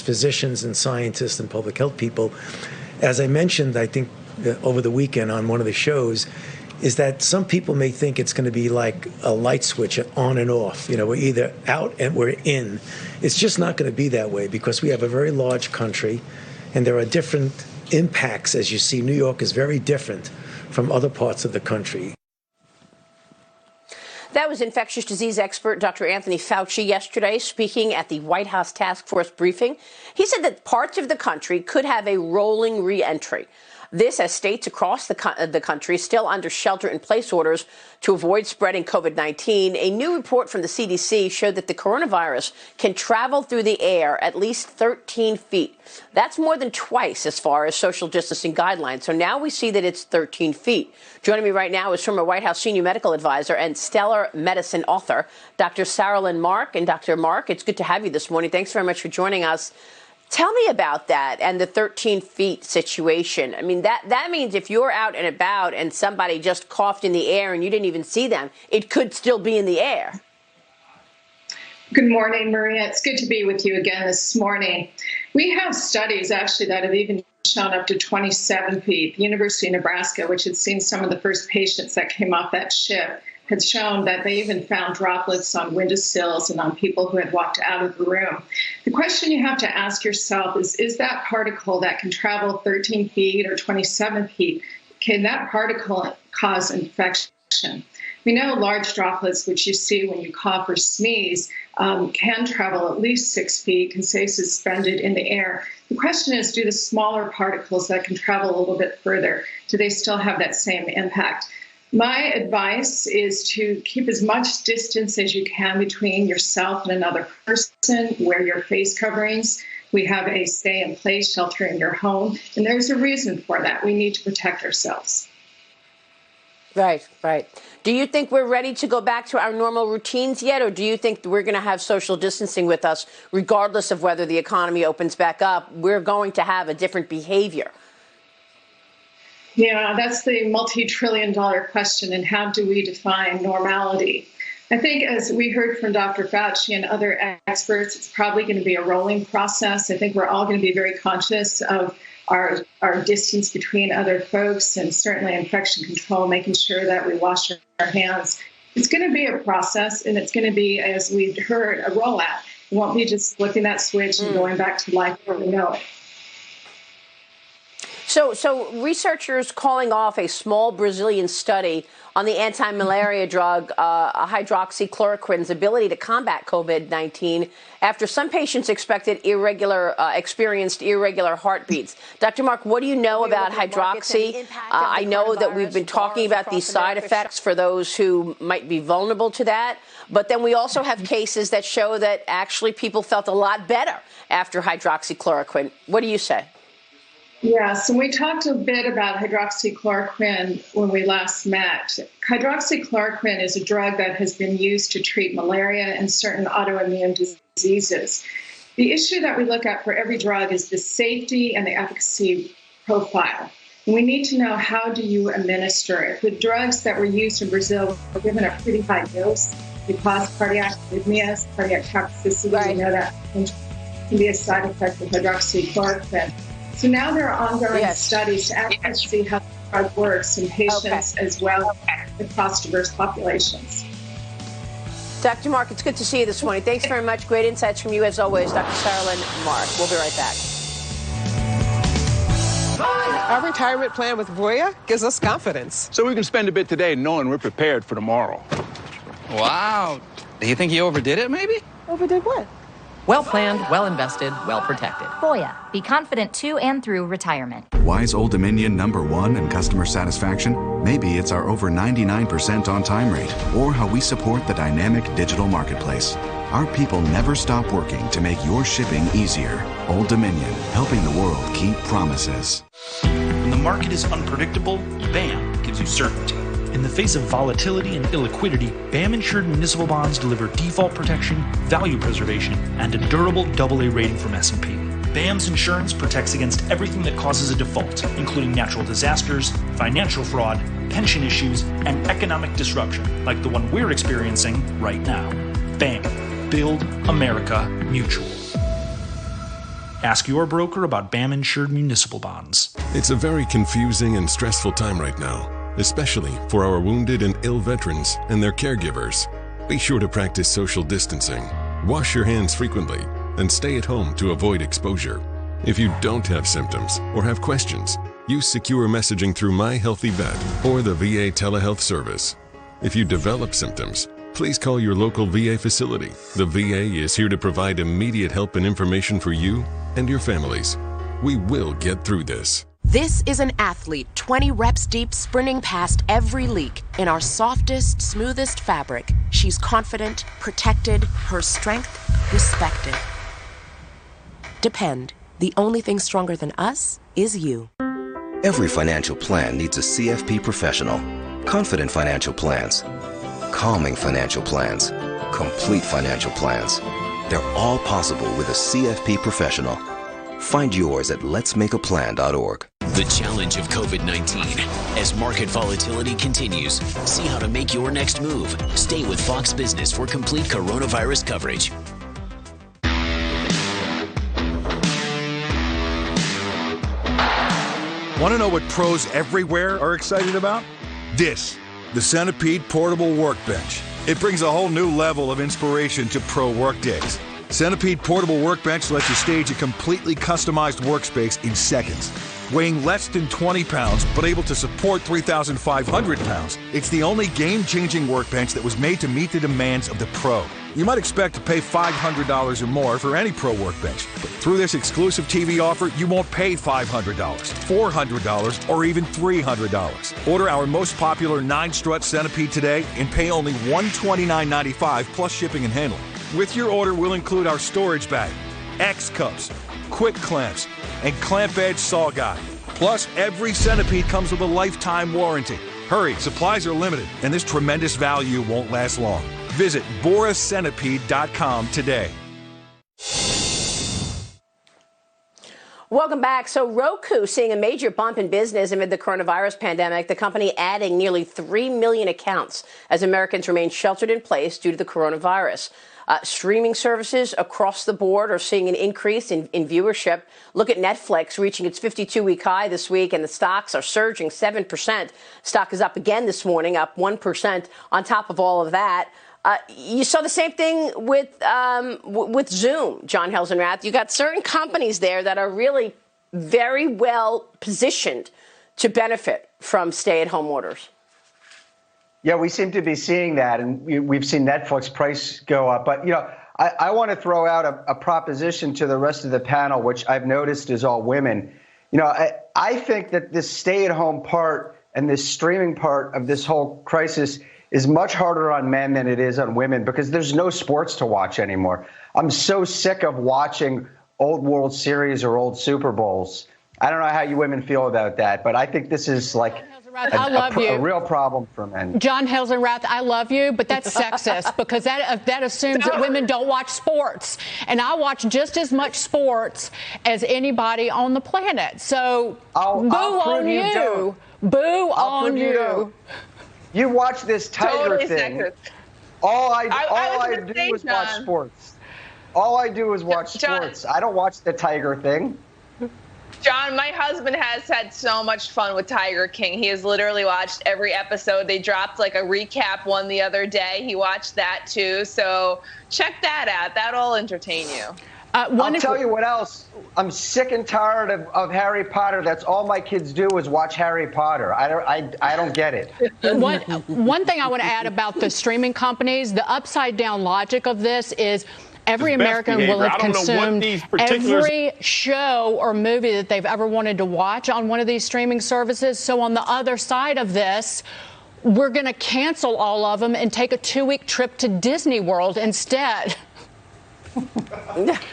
physicians and scientists and public health people, as I mentioned, I think over the weekend on one of the shows, is that some people may think it's going to be like a light switch on and off. We're either out and we're in. It's just not going to be that way because we have a very large country and there are different impacts. As you see, New York is very different from other parts of the country. That was infectious disease expert Dr. Anthony Fauci yesterday speaking at the White House task force briefing. He said that parts of the country could have a rolling re-entry. This as states across the country still under shelter-in-place orders to avoid spreading COVID-19. A new report from the CDC showed that the coronavirus can travel through the air at least 13 feet. That's more than twice as far as social distancing guidelines. So now we see that it's 13 feet. Joining me right now is former White House senior medical advisor and stellar medicine author, Dr. Sarah-Lynn Mark. And Dr. Mark, it's good to have you this morning. Thanks very much for joining us. Tell me about that and the 13 feet situation. I mean, that means if you're out and about and somebody just coughed in the air and you didn't even see them, it could still be in the air. Good morning, Maria. It's good to be with you again this morning. We have studies actually that have even shown up to 27 feet. The University of Nebraska, which had seen some of the first patients that came off that ship, had shown that they even found droplets on windowsills and on people who had walked out of the room. The question you have to ask yourself is that particle that can travel 13 feet or 27 feet, can that particle cause infection? We know large droplets, which you see when you cough or sneeze, can travel at least 6 feet, can stay suspended in the air. The question is, do the smaller particles that can travel a little bit further, do they still have that same impact? My advice is to keep as much distance as you can between yourself and another person. Wear your face coverings. We have a stay-in-place shelter in your home, and there's a reason for that. We need to protect ourselves. Right. Do you think we're ready to go back to our normal routines yet, or do you think we're going to have social distancing with us regardless of whether the economy opens back up? We're going to have a different behavior. Yeah, that's the multi-trillion-dollar question, and how do we define normality? I think as we heard from Dr. Fauci and other experts, it's probably going to be a rolling process. I think we're all going to be very conscious of our distance between other folks and certainly infection control, making sure that we wash our hands. It's going to be a process, and it's going to be, as we've heard, a rollout. It won't be just flipping that switch and going back to life where we know it. So researchers calling off a small Brazilian study on the anti-malaria drug hydroxychloroquine's ability to combat COVID-19 after some patients experienced irregular heartbeats. Dr. Mark, what do you know about hydroxy? I know that we've been talking about these side effects for those who might be vulnerable to that, but then we also have cases that show that actually people felt a lot better after hydroxychloroquine. What do you say? Yes, and we talked a bit about hydroxychloroquine when we last met. Hydroxychloroquine is a drug that has been used to treat malaria and certain autoimmune diseases. The issue that we look at for every drug is the safety and the efficacy profile. And we need to know, how do you administer it? The drugs that were used in Brazil were given a pretty high dose. They cause cardiac arrhythmias, cardiac toxicity. Right. We know that can be a side effect of hydroxychloroquine. So now there are ongoing studies to actually see how the drug works in patients as well as across diverse populations. Dr. Mark, it's good to see you this morning. Thanks very much. Great insights from you as always, Dr. Sarah-Lynn Mark. We'll be right back. Our retirement plan with Voya gives us confidence. So we can spend a bit today knowing we're prepared for tomorrow. Wow. Do you think you overdid it, maybe? Overdid what? Well planned, well invested, well protected. Voya, be confident to and through retirement. Why is Old Dominion #1 in customer satisfaction? Maybe it's our over 99% on-time rate, or how we support the dynamic digital marketplace. Our people never stop working to make your shipping easier. Old Dominion, helping the world keep promises. When the market is unpredictable, BAM gives you certainty. In the face of volatility and illiquidity, BAM-insured municipal bonds deliver default protection, value preservation, and a durable AA rating from S&P. BAM's insurance protects against everything that causes a default, including natural disasters, financial fraud, pension issues, and economic disruption, like the one we're experiencing right now. BAM. Build America Mutual. Ask your broker about BAM Insured Municipal Bonds. It's a very confusing and stressful time right now, especially for our wounded and ill veterans and their caregivers. Be sure to practice social distancing, wash your hands frequently, and stay at home to avoid exposure. If you don't have symptoms or have questions, use secure messaging through My Healthy Vet or the VA telehealth service. If you develop symptoms, please call your local VA facility. The VA is here to provide immediate help and information for you and your families. We will get through this. This is an athlete 20 reps deep, sprinting past every leak in our softest, smoothest fabric. She's confident, protected, her strength respected. Depend. The only thing stronger than us is you. Every financial plan needs a CFP professional. Confident financial plans, calming financial plans, complete financial plans. They're all possible with a CFP professional. Find yours at letsmakeaplan.org. The challenge of COVID-19. As market volatility continues, see how to make your next move. Stay with Fox Business for complete coronavirus coverage. Want to know what pros everywhere are excited about? This, the Centipede Portable Workbench. It brings a whole new level of inspiration to pro workdays. Centipede Portable Workbench lets you stage a completely customized workspace in seconds. Weighing less than 20 pounds, but able to support 3,500 pounds, it's the only game-changing workbench that was made to meet the demands of the pro. You might expect to pay $500 or more for any pro workbench, but through this exclusive TV offer, you won't pay $500, $400, or even $300. Order our most popular 9-strut Centipede today and pay only $129.95 plus shipping and handling. With your order, we'll include our storage bag, X-cups, quick clamps, and clamp edge saw guide. Plus, every Centipede comes with a lifetime warranty. Hurry, supplies are limited, and this tremendous value won't last long. Visit BorisCentipede.com today. Welcome back. So Roku seeing a major bump in business amid the coronavirus pandemic, the company adding nearly 3 million accounts as Americans remain sheltered in place due to the coronavirus. Streaming services across the board are seeing an increase in viewership. Look at Netflix reaching its 52-week high this week, and the stocks are surging 7%. Stock is up again this morning, up 1% on top of all of that. You saw the same thing with Zoom, John Helsenrath. You got certain companies there that are really very well positioned to benefit from stay-at-home orders. Yeah, we seem to be seeing that, and we've seen Netflix price go up. But, I want to throw out a proposition to the rest of the panel, which I've noticed is all women. I think that this stay-at-home part and this streaming part of this whole crisis is much harder on men than it is on women because there's no sports to watch anymore. I'm so sick of watching old World Series or old Super Bowls. I don't know how you women feel about that, but I think this is like a real problem for men. John Helsenrath, I love you, but that's sexist because that assumes that women don't watch sports. And I watch just as much sports as anybody on the planet. So boo on you. Boo on you. You watch this Tiger thing. Sexist. All I do is watch sports. All I do is watch sports. I don't watch the Tiger thing. John, my husband has had so much fun with Tiger King. He has literally watched every episode. They dropped like a recap one the other day. He watched that too. So check that out. That'll entertain you. I'll tell you what else. I'm sick and tired of Harry Potter. That's all my kids do is watch Harry Potter. I don't get it. One thing I want to add about the streaming companies, the upside down logic of this is every American will have consumed every show or movie that they've ever wanted to watch on one of these streaming services. So on the other side of this, we're going to cancel all of them and take a 2-week trip to Disney World instead.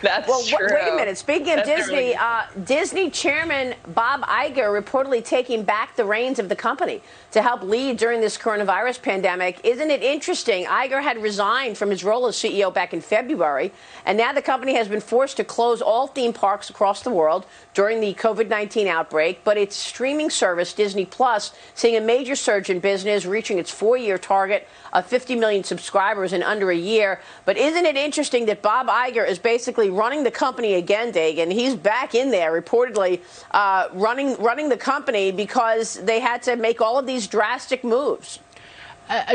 That's true. Wait a minute. Speaking of Disney, Disney chairman Bob Iger reportedly taking back the reins of the company to help lead during this coronavirus pandemic. Isn't it interesting? Iger had resigned from his role as CEO back in February, and now the company has been forced to close all theme parks across the world during the COVID-19 outbreak. But its streaming service, Disney Plus, seeing a major surge in business, reaching its 4-year target of 50 million subscribers in under a year. But isn't it interesting that Bob Bob Iger is basically running the company again, Dagan. He's back in there, reportedly running the company because they had to make all of these drastic moves.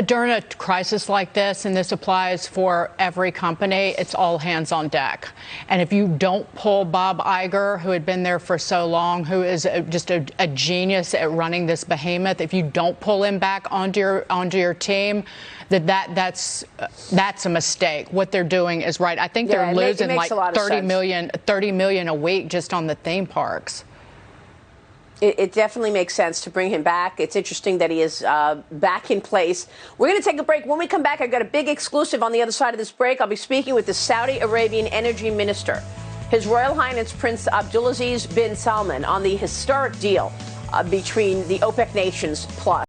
During a crisis like this, and this applies for every company, it's all hands on deck. And if you don't pull Bob Iger, who had been there for so long, who is just a genius at running this behemoth, if you don't pull him back onto your team, that's a mistake. What they're doing is right. I think they're losing like $30 million a week just on the theme parks. It definitely makes sense to bring him back. It's interesting that he is back in place. We're going to take a break. When we come back, I've got a big exclusive on the other side of this break. I'll be speaking with the Saudi Arabian Energy Minister, His Royal Highness Prince Abdulaziz bin Salman, on the historic deal between the OPEC nations plus.